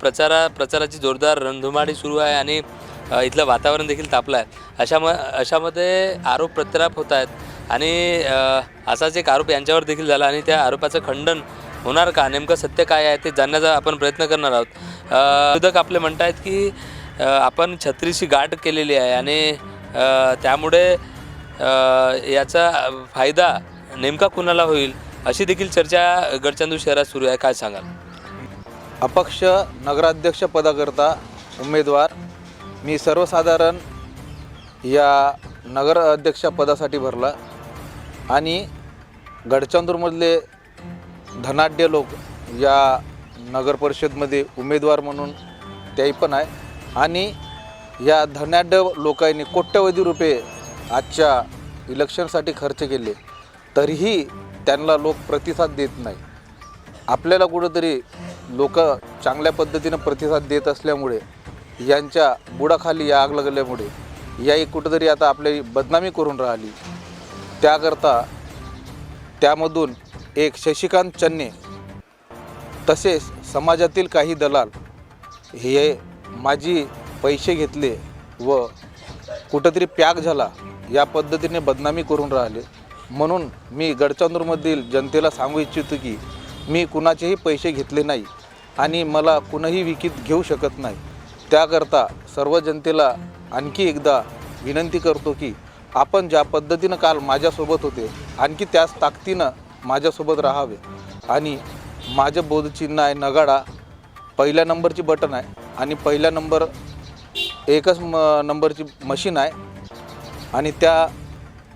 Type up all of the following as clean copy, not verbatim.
प्रचाराची जोरदार रणधुमाळी सुरू आहे आणि इथलं वातावरण देखील तापलं आहे। अशामध्ये आरोप प्रत्यारोप होत आहेत आणि असाच एक आरोप यांच्यावर देखील झाला आणि त्या आरोपाचं खंडन होणार का, नेमकं सत्य काय आहे ते जाणण्याचा आपण प्रयत्न करणार आहोत। विरोधक आपले म्हणत आहेत की आपण छत्रीशी गाठ केलेली आहे आणि त्यामुळे याचा फायदा नेमका कुणाला होईल अशी देखील चर्चा गडचंद्र शहरात सुरू आहे। काय सांगाल? अपक्ष नगराध्यक्ष पदाकरता उमेदवार मी सर्वसाधारण या नगर अध्यक्ष पदासाठी भरला आणि गडचंद्रमधले धनाढ्य लोक या नगर परिषदमध्ये उमेदवार म्हणून त्याही पण आहे आणि या धनाढ्य लोकांनी कोट्यवधी रुपये आजच्या इलेक्शनसाठी खर्च केले तरीही त्यांना लोक प्रतिसाद देत नाही। आपल्याला कुठंतरी लोक चांगल्या पद्धतीनं प्रतिसाद देत असल्यामुळे यांच्या बुडाखाली या आग लागल्यामुळे याही कुठंतरी आता आपली बदनामी करून राहिली। त्याकरता त्यामधून एक शशिकांत चन्ने तसेच समाजातील काही दलाल हे माझी पैसे घेतले व कुठंतरी पॅक झाला या पद्धतीने बदनामी करून राहिले। म्हणून मी गडचंद्रमधील जनतेला सांगू इच्छितो की मी कुणाचेही पैसे घेतले नाही आणि मला कुणीही विकत घेऊ शकत नाही। त्याकरता सर्व जनतेला आणखी एकदा विनंती करतो की आपण ज्या पद्धतीनं काल माझ्यासोबत होते आणखी त्याच ताकदीनं माझ्यासोबत राहावे आणि माझं बोधचिन्ह आहे नगाडा, पहिल्या नंबरची बटन आहे आणि पहिल्या नंबर एकच नंबरची मशीन आहे आणि त्या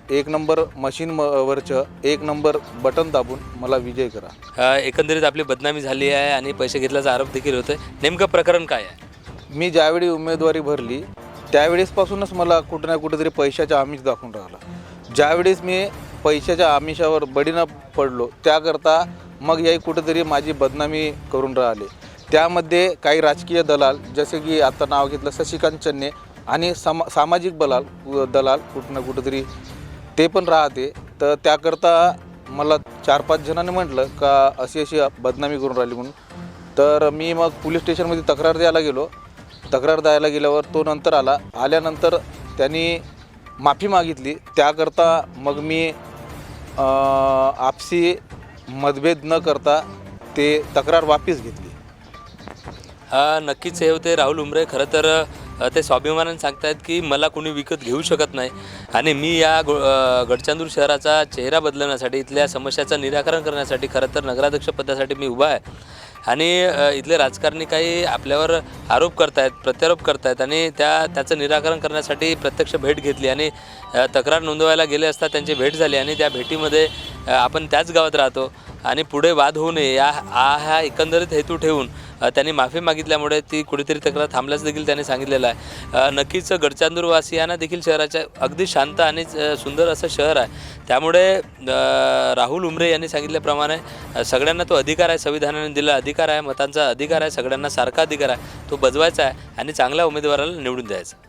एक नंबर मशीनवरचं एक नंबर बटन दाबून मला विजय करा। एकंदरीत आपली बदनामी झाली आहे आणि पैसे घेतल्याचा आरोप देखील होतोय, नेमकं प्रकरण काय आहे? मी ज्यावेळी उमेदवारी भरली त्यावेळेसपासूनच मला कुठं ना कुठेतरी पैशाचा आमिष दाखवून राहिला। ज्यावेळेस मी पैशाच्या आमिषावर बडीनं पडलो त्याकरता मग याही कुठेतरी माझी बदनामी करून राहिले। त्यामध्ये काही राजकीय दलाल जसे की आता नाव घेतलं शशिकांत चन्ने आणि सामाजिक दलाल कुठं ना कुठेतरी ते पण राहते। तर त्याकरता मला 4-5 जणांनी म्हटलं का अशी बदनामी करून राहिली म्हणून। तर मी मग पोलीस स्टेशनमध्ये तक्रार द्यायला गेलो। तक्रार द्यायला गेल्यावर तो नंतर आल्यानंतर त्यांनी माफी मागितली। त्याकरता मग मी आपसी मतभेद न करता ते तक्रार वापस घेतली। नक्कीच हे होते राहुल उमरे। खरं तर ते स्वाभिमानाने सांगतायत की मला कोणी विकत घेऊ शकत नाही आणि मी या गडचंद्र शहराचा चेहरा बदलण्यासाठी, इथल्या समस्याचं निराकरण करण्यासाठी खरं तर नगराध्यक्ष पदासाठी मी उभा आहे आणि इथले राजकारणी काही आपल्यावर आरोप करतायत, प्रत्यारोप करतायत आणि त्याचं निराकरण करण्यासाठी प्रत्यक्ष भेट घेतली आणि तक्रार नोंदवायला गेले असता त्यांची भेट झाली आणि त्या भेटीमध्ये आपण त्याच गावात राहतो आणि पुढे वाद होऊ नये हा एकंदरीत हेतू ठेवून त्यांनी माफी मागितल्यामुळे ती कुठेतरी तक्रार थांबल्याचं देखील त्यांनी सांगितलेलं आहे। नक्कीच गडचंद्रवासियांना देखील शहराच्या अगदी शांत आणि सुंदर असं शहर आहे। त्यामुळे राहुल उमरे यांनी सांगितल्याप्रमाणे सगळ्यांना तो अधिकार आहे, संविधानाने दिलेला अधिकार आहे, मतांचा अधिकार आहे, सगळ्यांना सारखा अधिकार आहे, तो बजवायचा आहे आणि चांगल्या उमेदवाराला निवडून द्यायचा।